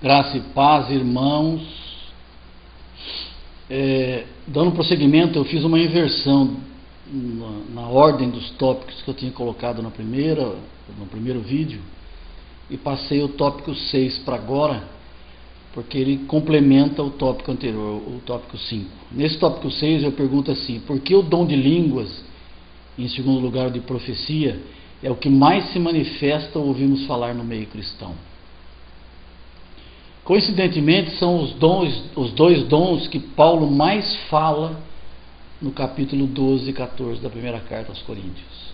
Graça e paz, irmãos. Dando prosseguimento, eu fiz uma inversão na ordem dos tópicos que eu tinha colocado no primeiro vídeo, e passei o tópico 6 para agora, porque ele complementa o tópico anterior, o tópico 5. Nesse tópico 6 eu pergunto assim: por que o dom de línguas, em segundo lugar de profecia, é o que mais se manifesta ou ouvimos falar no meio cristão? Coincidentemente, são os dois dons que Paulo mais fala no capítulo 12 e 14 da primeira carta aos Coríntios.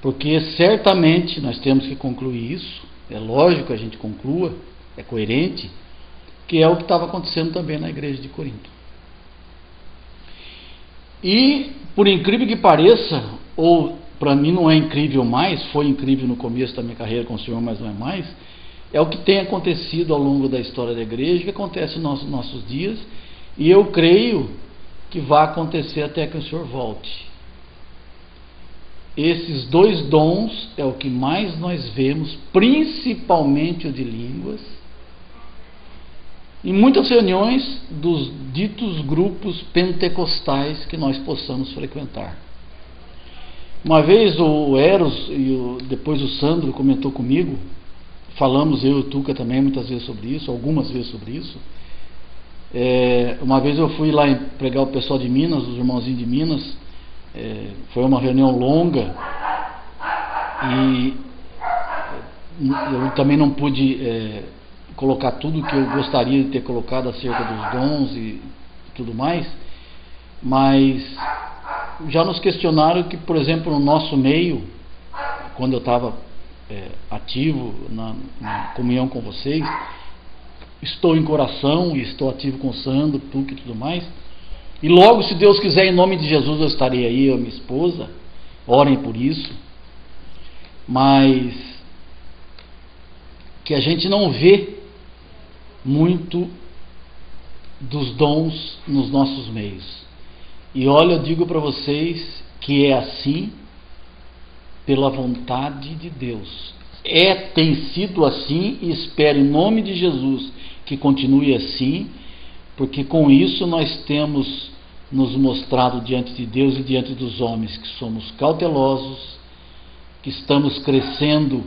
Porque certamente nós temos que concluir isso, é lógico que a gente conclua, é coerente, que é o que estava acontecendo também na igreja de Corinto. E, por incrível que pareça, ou para mim não é incrível mais, foi incrível no começo da minha carreira com o Senhor, mas não é mais, é o que tem acontecido ao longo da história da igreja, que acontece nos nossos dias, e eu creio que vai acontecer até que o Senhor volte. Esses dois dons é o que mais nós vemos, principalmente o de línguas, em muitas reuniões dos ditos grupos pentecostais que nós possamos frequentar. Uma vez o Eros e depois o Sandro comentou comigo, falamos eu e o Tuca também muitas vezes sobre isso, algumas vezes sobre isso. Uma vez eu fui lá pregar o pessoal de Minas, os irmãozinhos de Minas, foi uma reunião longa e eu também não pude colocar tudo que eu gostaria de ter colocado acerca dos dons e tudo mais, mas já nos questionaram que, por exemplo, no nosso meio, quando eu estava ativo na comunhão com vocês, estou em coração e estou ativo com o Sandro, Tuca e tudo mais, e logo, se Deus quiser, em nome de Jesus, eu estarei aí, eu e minha esposa, orem por isso, mas que a gente não vê muito dos dons nos nossos meios. E olha, eu digo para vocês que é assim pela vontade de Deus. Tem sido assim, e espero em nome de Jesus que continue assim, porque com isso nós temos nos mostrado diante de Deus e diante dos homens que somos cautelosos, que estamos crescendo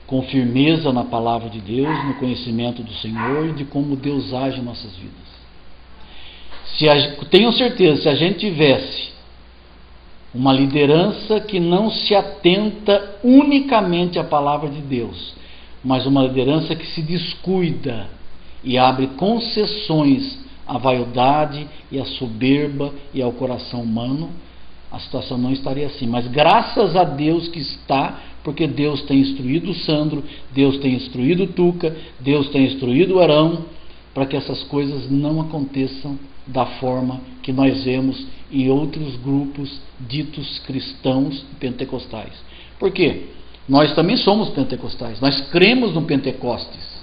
com firmeza na palavra de Deus, no conhecimento do Senhor e de como Deus age em nossas vidas. Tenho certeza, se a gente tivesse uma liderança que não se atenta unicamente à palavra de Deus, mas uma liderança que se descuida e abre concessões à vaidade e à soberba e ao coração humano, a situação não estaria assim. Mas graças a Deus que está, porque Deus tem instruído o Sandro, Deus tem instruído o Tuca, Deus tem instruído o Arão, para que essas coisas não aconteçam da forma que nós vemos em outros grupos ditos cristãos pentecostais. Por quê? Nós também somos pentecostais, nós cremos no Pentecostes,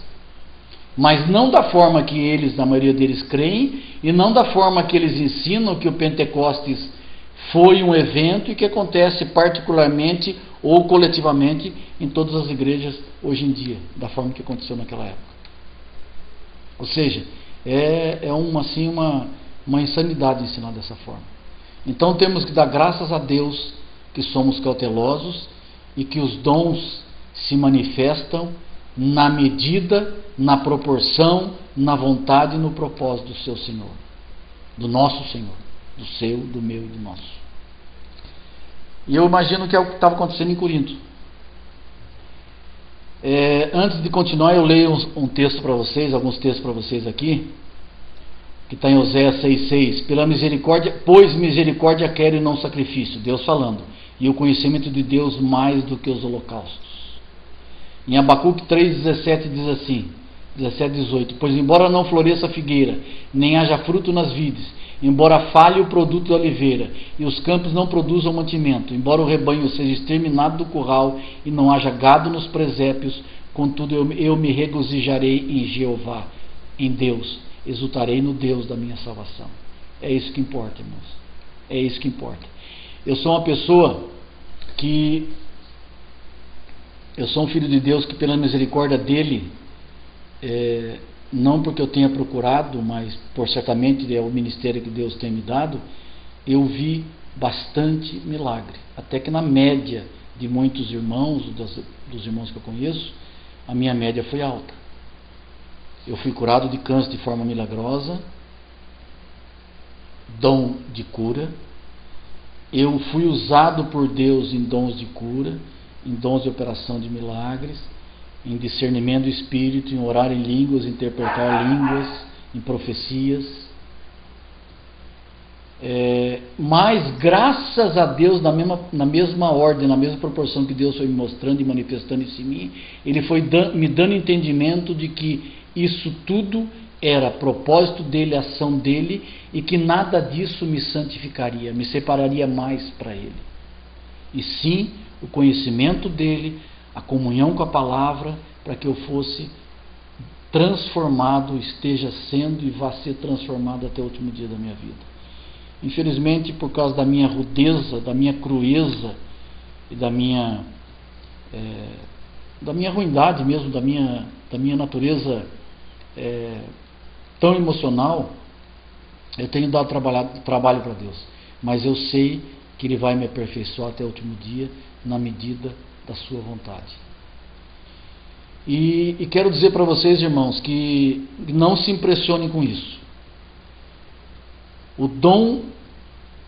mas não da forma que eles, a maioria deles, creem, e não da forma que eles ensinam que o Pentecostes foi um evento e que acontece particularmente ou coletivamente em todas as igrejas hoje em dia, da forma que aconteceu naquela época. Ou seja, é uma insanidade ensinar dessa forma. Então temos que dar graças a Deus que somos cautelosos e que os dons se manifestam na medida, na proporção, na vontade e no propósito do seu Senhor, do nosso Senhor, do seu, do meu e do nosso. E eu imagino que é o que estava acontecendo em Corinto. Antes de continuar, eu leio um texto para vocês, alguns textos para vocês aqui, que está em Oséias 6,6. Pela misericórdia, pois misericórdia quero e não sacrifício, Deus falando, e o conhecimento de Deus mais do que os holocaustos. Em Abacuque 3,17 diz assim, 17,18: pois embora não floresça a figueira, nem haja fruto nas vides, embora falhe o produto da oliveira, e os campos não produzam mantimento, embora o rebanho seja exterminado do curral, e não haja gado nos presépios, contudo eu me regozijarei em Jeová, em Deus, exultarei no Deus da minha salvação. É isso que importa, irmãos. É isso que importa. Eu sou uma pessoa que... Eu sou um filho de Deus que, pela misericórdia dele, não porque eu tenha procurado, mas por certamente é o ministério que Deus tem me dado, eu vi bastante milagre. Até que na média de muitos irmãos, dos irmãos que eu conheço, a minha média foi alta. Eu fui curado de câncer de forma milagrosa, dom de cura. Eu fui usado por Deus em dons de cura, em dons de operação de milagres, em discernimento do Espírito, em orar em línguas, interpretar línguas, em profecias. Mas graças a Deus, na mesma ordem, na mesma proporção que Deus foi me mostrando e manifestando isso em mim, Ele foi me dando entendimento de que isso tudo era propósito dEle, ação dEle, e que nada disso me santificaria, me separaria mais para Ele. E sim, o conhecimento dEle, a comunhão com a palavra, para que eu fosse transformado, esteja sendo e vá ser transformado até o último dia da minha vida. Infelizmente, por causa da minha rudeza, da minha crueza e da minha ruindade mesmo, da minha natureza tão emocional, eu tenho dado trabalho para Deus, mas eu sei que Ele vai me aperfeiçoar até o último dia, na medida da sua vontade. E quero dizer para vocês, irmãos, que não se impressionem com isso. O dom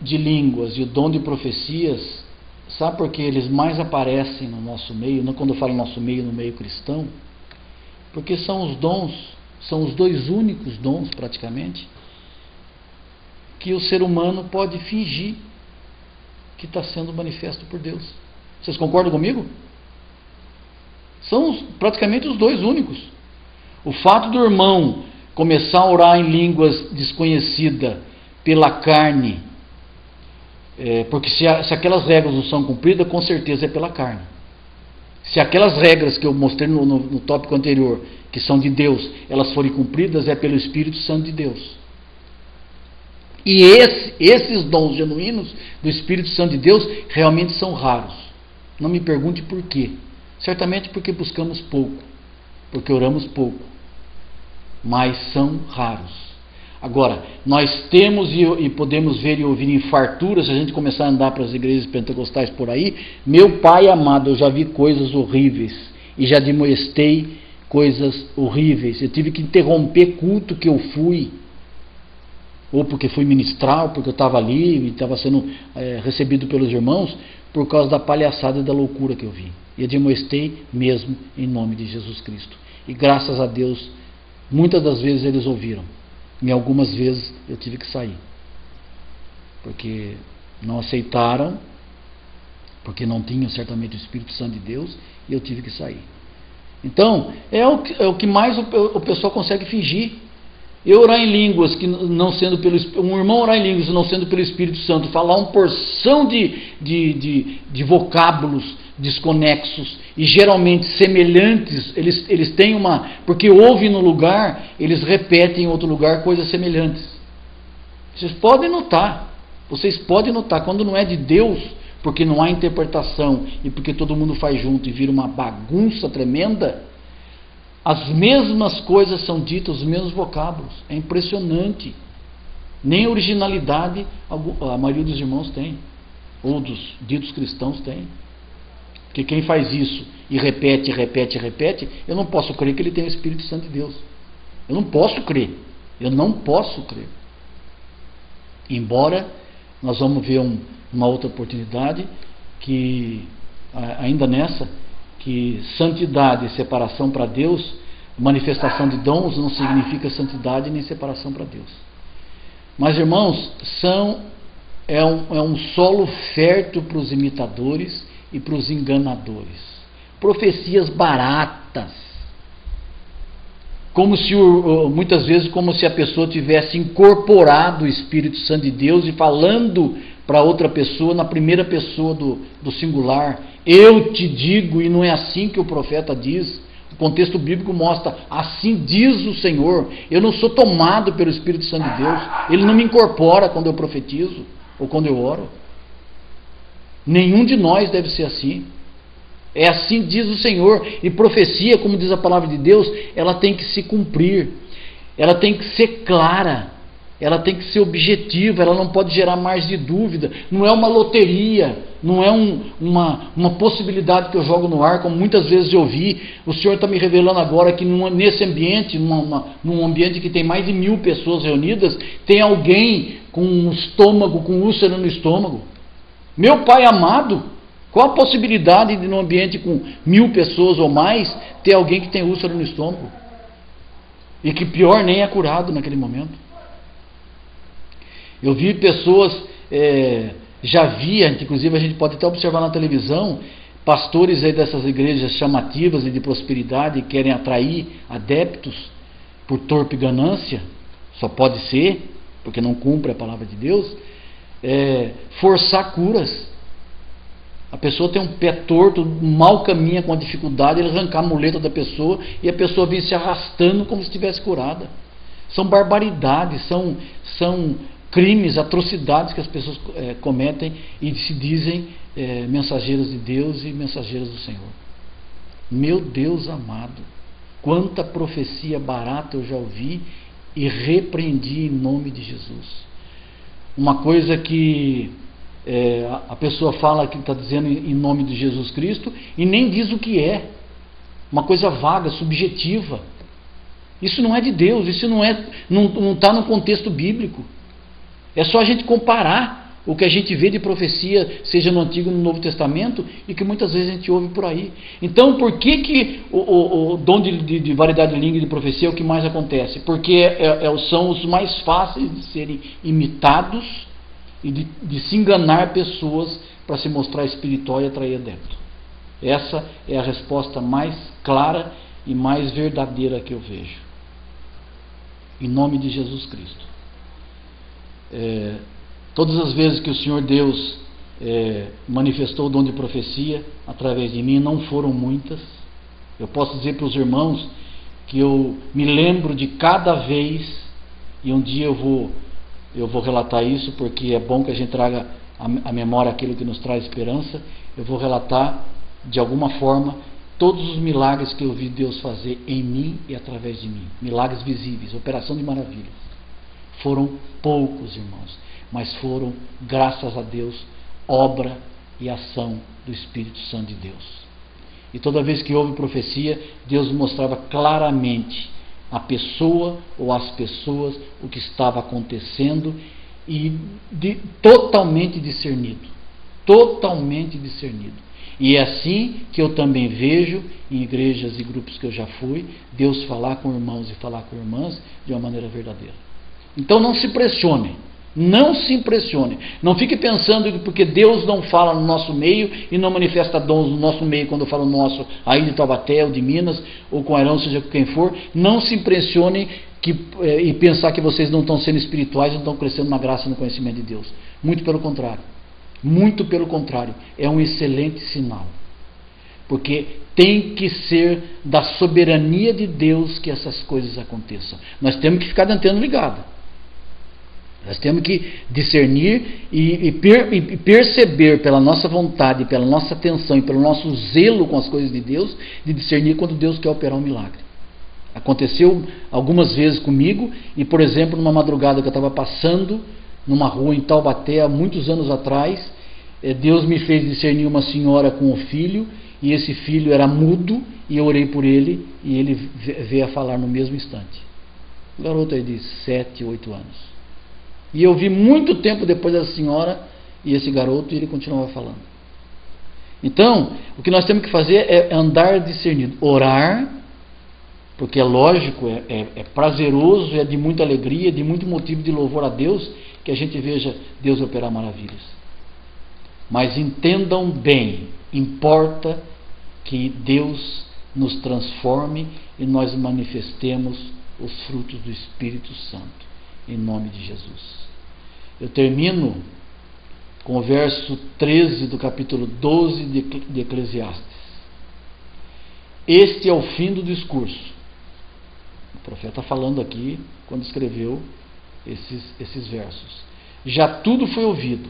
de línguas e o dom de profecias, sabe por que eles mais aparecem no nosso meio? Não, quando eu falo nosso meio, no meio cristão, porque são os dons, são os dois únicos dons praticamente que o ser humano pode fingir que está sendo manifesto por Deus. Vocês concordam comigo? São praticamente os dois únicos. O fato do irmão começar a orar em línguas desconhecidas pela carne, porque se aquelas regras não são cumpridas, com certeza é pela carne. Se aquelas regras que eu mostrei no tópico anterior, que são de Deus, elas forem cumpridas, é pelo Espírito Santo de Deus. E esses dons genuínos do Espírito Santo de Deus realmente são raros. Não me pergunte por quê. Certamente porque buscamos pouco, porque oramos pouco, mas são raros. Agora, nós temos e podemos ver e ouvir em fartura, se a gente começar a andar para as igrejas pentecostais por aí, meu Pai amado, eu já vi coisas horríveis, e já demonstrei coisas horríveis. Eu tive que interromper culto que eu fui, ou porque fui ministrar, ou porque eu estava ali e estava sendo recebido pelos irmãos, por causa da palhaçada e da loucura que eu vi. E eu demonstrei mesmo em nome de Jesus Cristo. E graças a Deus, muitas das vezes eles ouviram. E algumas vezes eu tive que sair. Porque não aceitaram, porque não tinham certamente o Espírito Santo de Deus, e eu tive que sair. Então, é o que mais o pessoal consegue fingir. Eu orar em línguas, que não sendo um irmão orar em línguas não sendo pelo Espírito Santo, falar uma porção de vocábulos desconexos e geralmente semelhantes, eles têm porque ouvem no lugar, eles repetem em outro lugar coisas semelhantes. Vocês podem notar, quando não é de Deus, porque não há interpretação e porque todo mundo faz junto e vira uma bagunça tremenda, as mesmas coisas são ditas, os mesmos vocábulos. É impressionante. Nem originalidade a maioria dos irmãos tem, ou dos ditos cristãos tem. Porque quem faz isso e repete, eu não posso crer que ele tem o Espírito Santo de Deus. Eu não posso crer. Embora nós vamos ver uma outra oportunidade, que ainda nessa, que santidade e separação para Deus, manifestação de dons não significa santidade nem separação para Deus. Mas, irmãos, é um solo fértil para os imitadores e para os enganadores. Profecias baratas, muitas vezes como se a pessoa tivesse incorporado o Espírito Santo de Deus e falando para outra pessoa na primeira pessoa do singular. Eu te digo, e não é assim que o profeta diz. O contexto bíblico mostra: assim diz o Senhor. Eu não sou tomado pelo Espírito Santo de Deus. Ele não me incorpora quando eu profetizo ou quando eu oro. Nenhum de nós deve ser assim. É assim diz o Senhor. E profecia, como diz a palavra de Deus, ela tem que se cumprir. Ela tem que ser clara. Ela tem que ser objetiva. Ela não pode gerar mais de dúvida. Não é uma loteria. Não é uma possibilidade que eu jogo no ar, como muitas vezes eu vi. O Senhor está me revelando agora que nesse ambiente, num ambiente que tem mais de 1000 pessoas reunidas, tem alguém com um estômago, com úlcera no estômago. Meu Pai amado, qual a possibilidade de num ambiente com 1000 pessoas ou mais ter alguém que tem úlcera no estômago? E que pior, nem é curado naquele momento. Eu vi pessoas, já vi, inclusive a gente pode até observar na televisão, pastores aí dessas igrejas chamativas e de prosperidade que querem atrair adeptos por torpe ganância, só pode ser, porque não cumpre a palavra de Deus, forçar curas. A pessoa tem um pé torto, mal caminha com a dificuldade, ele arrancar a muleta da pessoa e a pessoa vem se arrastando como se estivesse curada. São barbaridades, são crimes, atrocidades que as pessoas cometem e se dizem mensageiros de Deus e mensageiros do Senhor. Meu Deus amado, quanta profecia barata eu já ouvi e repreendi em nome de Jesus. Uma coisa que a pessoa fala que está dizendo em nome de Jesus Cristo e nem diz o que é. Uma coisa vaga, subjetiva. Isso não é de Deus, isso não está no contexto bíblico. É só a gente comparar o que a gente vê de profecia, seja no Antigo ou no Novo Testamento, e que muitas vezes a gente ouve por aí. Então, por que o dom de variedade de língua e de profecia é o que mais acontece? Porque são os mais fáceis de serem imitados e de se enganar pessoas para se mostrar espiritual e atrair adepto. Essa é a resposta mais clara e mais verdadeira que eu vejo. Em nome de Jesus Cristo. Todas as vezes que o Senhor Deus manifestou o dom de profecia através de mim, não foram muitas. Eu posso dizer para os irmãos que eu me lembro de cada vez, e um dia eu vou relatar isso, porque é bom que a gente traga à memória aquilo que nos traz esperança. Eu vou relatar de alguma forma todos os milagres que eu vi Deus fazer em mim e através de mim. Milagres visíveis, operação de maravilhas. Foram poucos, irmãos, mas foram, graças a Deus, obra e ação do Espírito Santo de Deus. E toda vez que houve profecia, Deus mostrava claramente a pessoa ou as pessoas o que estava acontecendo e totalmente discernido. Totalmente discernido. E é assim que eu também vejo em igrejas e grupos que eu já fui, Deus falar com irmãos e falar com irmãs de uma maneira verdadeira. Então não se pressione, não se impressione, não fique pensando que porque Deus não fala no nosso meio e não manifesta dons no nosso meio, quando eu falo nosso, aí de Taubaté ou de Minas, ou com Arão, seja com quem for, não se impressione e pensar que vocês não estão sendo espirituais, não estão crescendo na graça e no conhecimento de Deus. Muito pelo contrário, é um excelente sinal. Porque tem que ser da soberania de Deus que essas coisas aconteçam. Nós temos que ficar de antena ligada. Nós temos que discernir e perceber pela nossa vontade, pela nossa atenção e pelo nosso zelo com as coisas de Deus, de discernir quando Deus quer operar um milagre. Aconteceu algumas vezes comigo, e por exemplo, numa madrugada que eu estava passando numa rua em Taubaté, há muitos anos atrás, Deus me fez discernir uma senhora com um filho, e esse filho era mudo, e eu orei por ele, e ele veio a falar no mesmo instante. Um garoto aí de 7, 8 anos. E eu vi muito tempo depois dessa senhora e esse garoto, e ele continuava falando. Então, o que nós temos que fazer é andar discernido, orar, porque é lógico, é prazeroso, é de muita alegria, de muito motivo de louvor a Deus, que a gente veja Deus operar maravilhas. Mas entendam bem, importa que Deus nos transforme e nós manifestemos os frutos do Espírito Santo, em nome de Jesus. Eu termino com o verso 13 do capítulo 12 de Eclesiastes. Este é o fim do discurso. O profeta falando aqui, quando escreveu esses versos. Já tudo foi ouvido.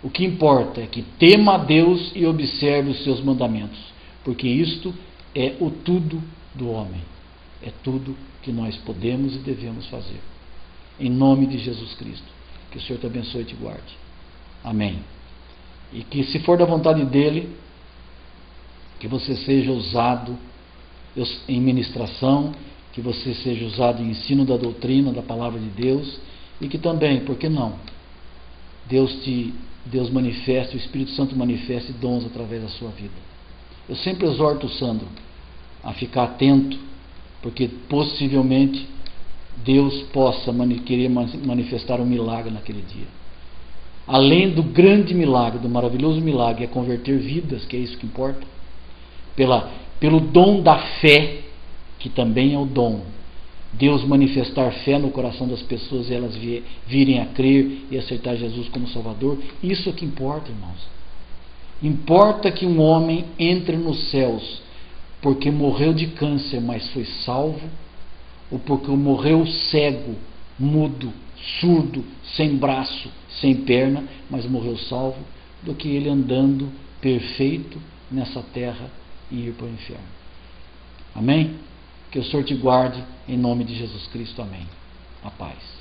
O que importa é que tema a Deus e observe os seus mandamentos, porque isto é o tudo do homem. É tudo que nós podemos e devemos fazer. Em nome de Jesus Cristo. Que o Senhor te abençoe e te guarde. Amém. E que, se for da vontade dEle, que você seja usado em ministração, que você seja usado em ensino da doutrina, da palavra de Deus, e que também, por que não, Deus manifeste, o Espírito Santo manifeste dons através da sua vida. Eu sempre exorto o Sandro a ficar atento, porque possivelmente Deus possa querer manifestar um milagre naquele dia. Além do grande milagre, do maravilhoso milagre, é converter vidas, que é isso que importa, pelo dom da fé, que também é o dom. Deus manifestar fé no coração das pessoas e elas virem a crer e aceitar Jesus como Salvador. Isso é que importa, irmãos. Importa que um homem entre nos céus porque morreu de câncer, mas foi salvo, ou porque morreu cego, mudo, surdo, sem braço, sem perna, mas morreu salvo, do que ele andando perfeito nessa terra e ir para o inferno. Amém? Que o Senhor te guarde, em nome de Jesus Cristo. Amém. A paz.